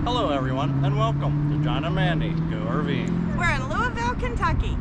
Hello everyone, and welcome to John and Mandy Go RVing. We're in Louisville, Kentucky.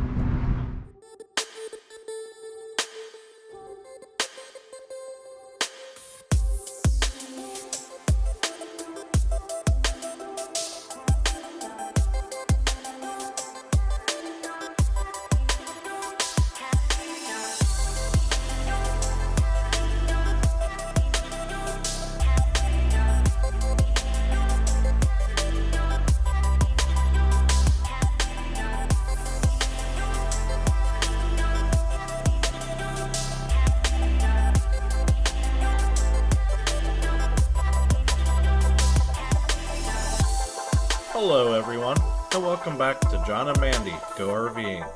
Hello everyone, and welcome back to John and Mandy Go RVing.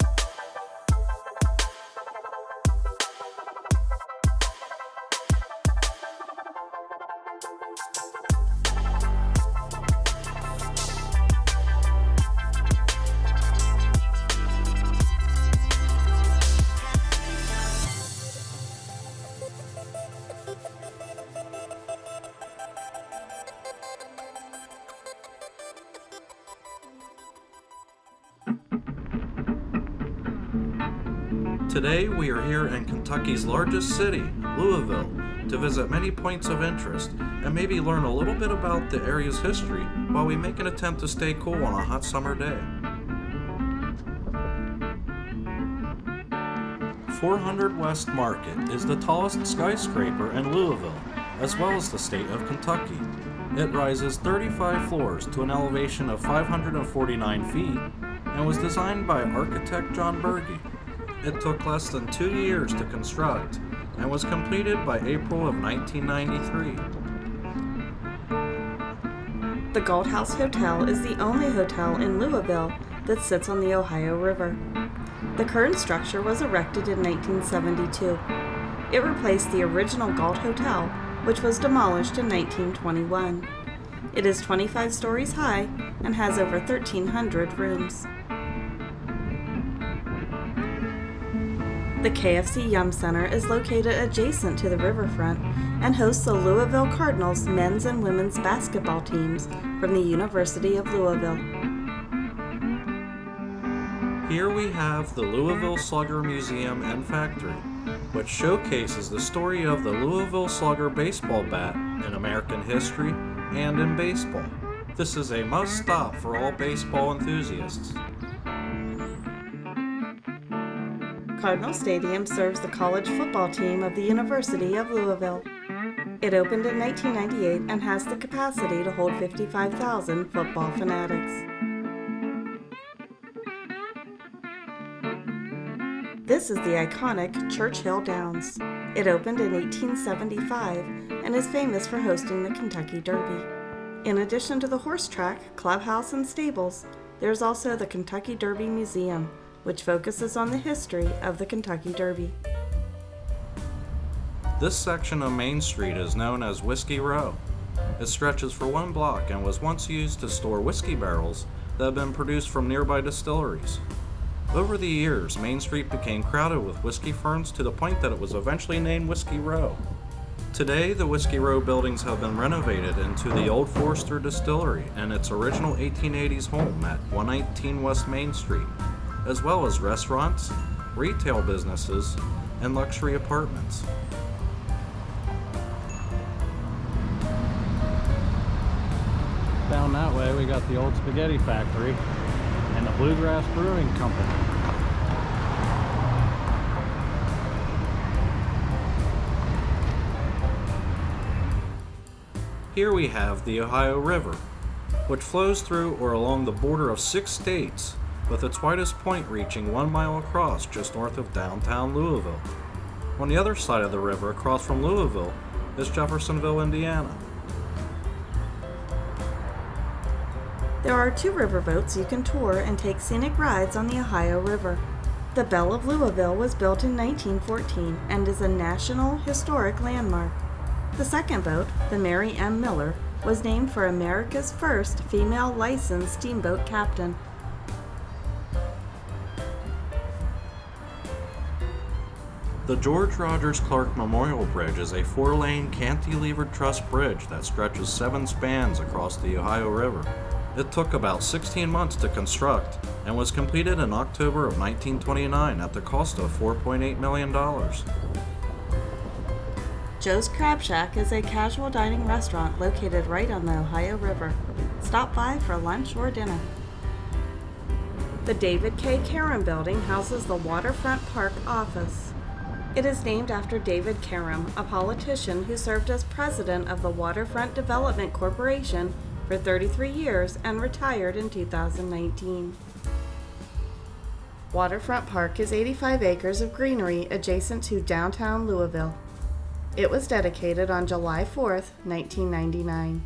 Today we are here in Kentucky's largest city, Louisville, to visit many points of interest and maybe learn a little bit about the area's history while we make an attempt to stay cool on a hot summer day. 400 West Market is the tallest skyscraper in Louisville, as well as the state of Kentucky. It rises 35 floors to an elevation of 549 feet and was designed by architect John Berge. It took less than 2 years to construct and was completed by April of 1993. The Gold House Hotel is the only hotel in Louisville that sits on the Ohio River. The current structure was erected in 1972. It replaced the original Galt Hotel, which was demolished in 1921. It is 25 stories high and has over 1,300 rooms. The KFC Yum Center is located adjacent to the riverfront and hosts the Louisville Cardinals men's and women's basketball teams from the University of Louisville. Here we have the Louisville Slugger Museum and Factory, which showcases the story of the Louisville Slugger baseball bat in American history and in baseball. This is a must-stop for all baseball enthusiasts. Cardinal Stadium serves the college football team of the University of Louisville. It opened in 1998 and has the capacity to hold 55,000 football fanatics. This is the iconic Churchill Downs. It opened in 1875 and is famous for hosting the Kentucky Derby. In addition to the horse track, clubhouse, and stables, there's also the Kentucky Derby Museum, which focuses on the history of the Kentucky Derby. This section of Main Street is known as Whiskey Row. It stretches for 1 block and was once used to store whiskey barrels that had been produced from nearby distilleries. Over the years, Main Street became crowded with whiskey ferns to the point that it was eventually named Whiskey Row. Today, the Whiskey Row buildings have been renovated into the old Forester Distillery and its original 1880s home at 119 West Main Street, as well as restaurants, retail businesses, and luxury apartments. Down that way we got the old spaghetti factory and the Bluegrass Brewing Company. Here we have the Ohio River, which flows through or along the border of 6 states, with its widest point reaching 1 mile across just north of downtown Louisville. On the other side of the river across from Louisville is Jeffersonville, Indiana. There are 2 riverboats you can tour and take scenic rides on the Ohio River. The Belle of Louisville was built in 1914 and is a National Historic Landmark. The second boat, the Mary M. Miller, was named for America's first female licensed steamboat captain. The The George Rogers Clark Memorial Bridge is a 4-lane cantilevered truss bridge that stretches 7 spans across the Ohio River. It took about 16 months to construct and was completed in October of 1929 at the cost of $4.8 million. Joe's Crab Shack is a casual dining restaurant located right on the Ohio River. Stop by for lunch or dinner. The David K. Karam Building houses the Waterfront Park office. It is named after David Karam, a politician who served as president of the Waterfront Development Corporation for 33 years and retired in 2019. Waterfront Park is 85 acres of greenery adjacent to downtown Louisville. It was dedicated on July 4th, 1999.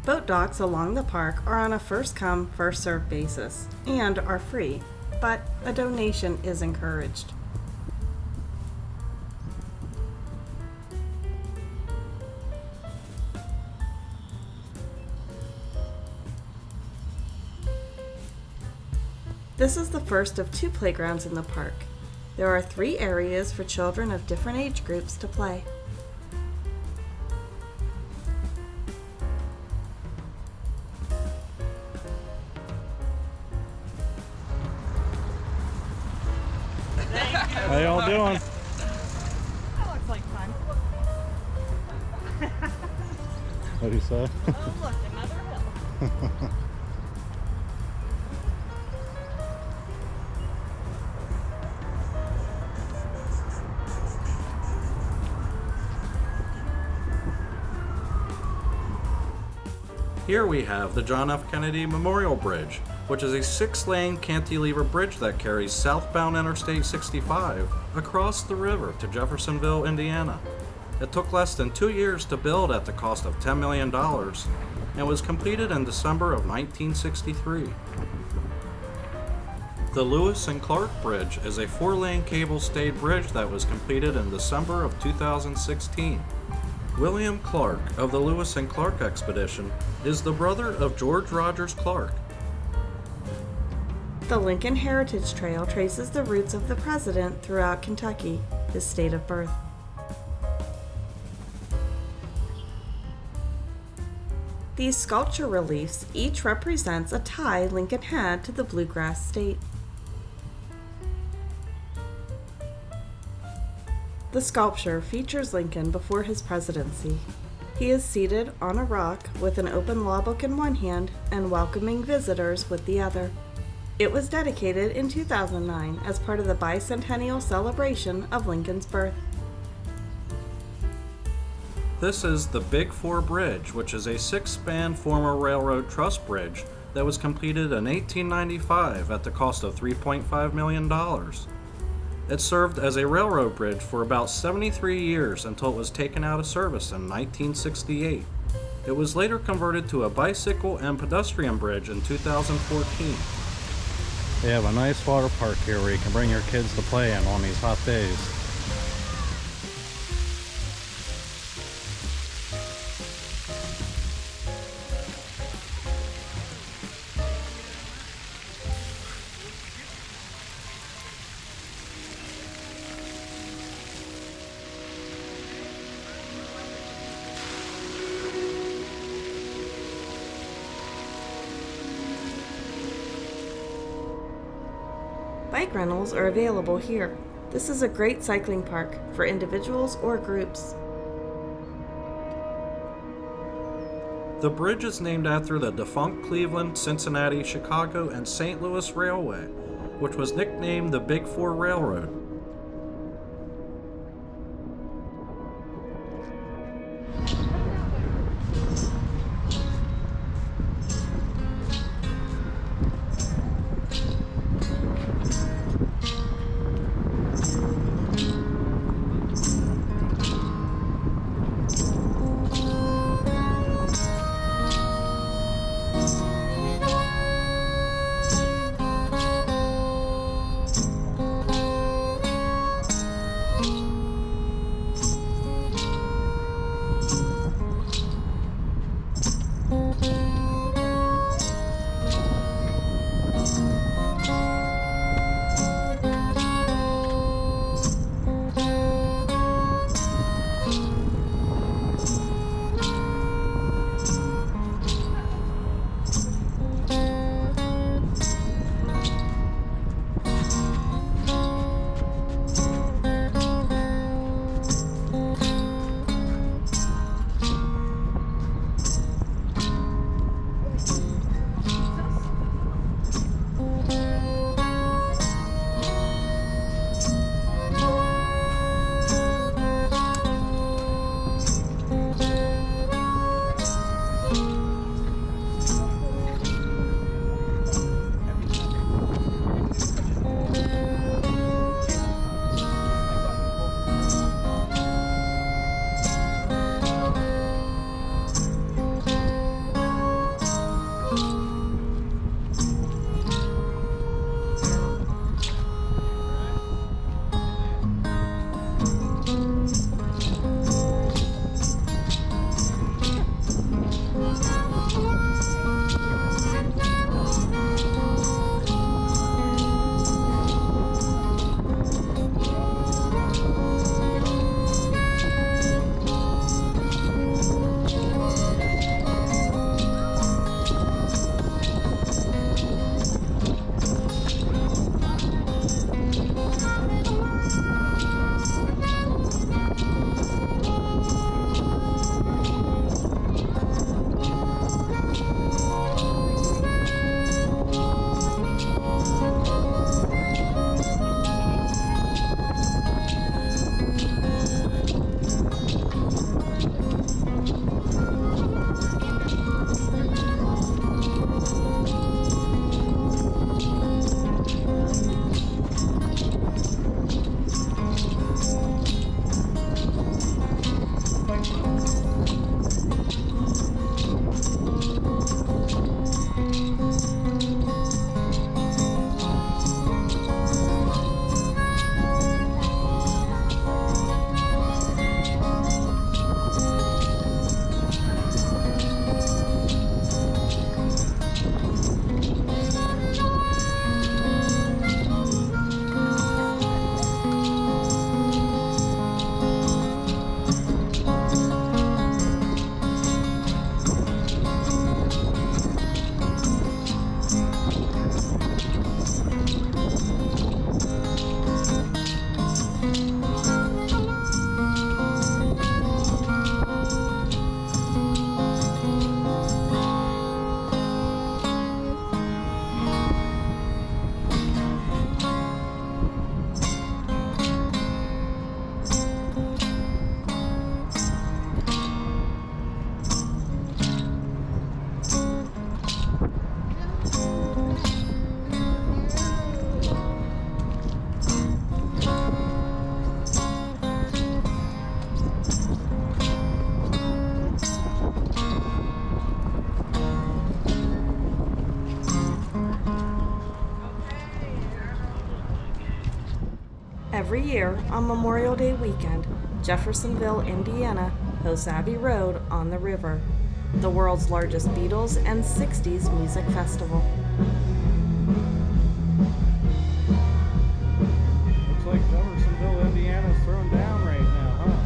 Boat docks along the park are on a first-come, first-served basis and are free, but a donation is encouraged. This is the first of 2 playgrounds in the park. There are 3 areas for children of different age groups to play. How y'all doing? That looks like fun. What do you say? Oh, look, another hill. Here we have the John F. Kennedy Memorial Bridge, which is a 6-lane cantilever bridge that carries southbound Interstate 65 across the river to Jeffersonville, Indiana. It took less than 2 years to build at the cost of $10 million and was completed in December of 1963. The Lewis and Clark Bridge is a 4-lane cable-stayed bridge that was completed in December of 2016. William Clark of the Lewis and Clark expedition is the brother of George Rogers Clark. The Lincoln Heritage Trail traces the roots of the president throughout Kentucky, his state of birth. These sculpture reliefs each represents a tie Lincoln had to the bluegrass state. The sculpture features Lincoln before his presidency. He is seated on a rock with an open law book in one hand and welcoming visitors with the other. It was dedicated in 2009 as part of the bicentennial celebration of Lincoln's birth. This is the Big Four Bridge, which is a 6-span former railroad truss bridge that was completed in 1895 at the cost of $3.5 million. It served as a railroad bridge for about 73 years until it was taken out of service in 1968. It was later converted to a bicycle and pedestrian bridge in 2014. They have a nice water park here where you can bring your kids to play in on these hot days. Bike rentals are available here. This is a great cycling park for individuals or groups. The bridge is named after the defunct Cleveland, Cincinnati, Chicago, and St. Louis Railway, which was nicknamed the Big Four Railroad. Every year, on Memorial Day weekend, Jeffersonville, Indiana hosts Abbey Road on the River, the world's largest Beatles and 60s music festival. Looks like Jeffersonville, Indiana's thrown down right now, huh?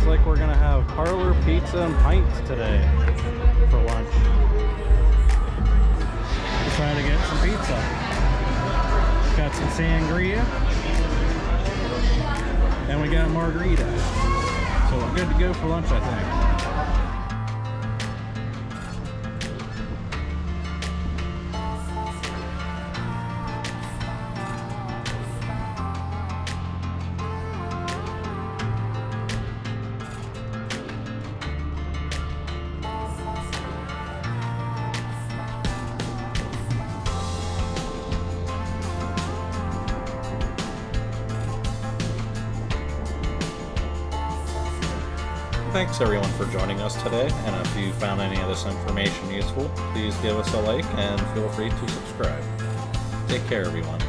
Like we're gonna have parlor pizza and pints today for lunch. We're trying to get some pizza. Got some sangria and we got margarita. So we're good to go for lunch, I think. Thanks everyone for joining us today, and if you found any of this information useful, please give us a like and feel free to subscribe. Take care everyone.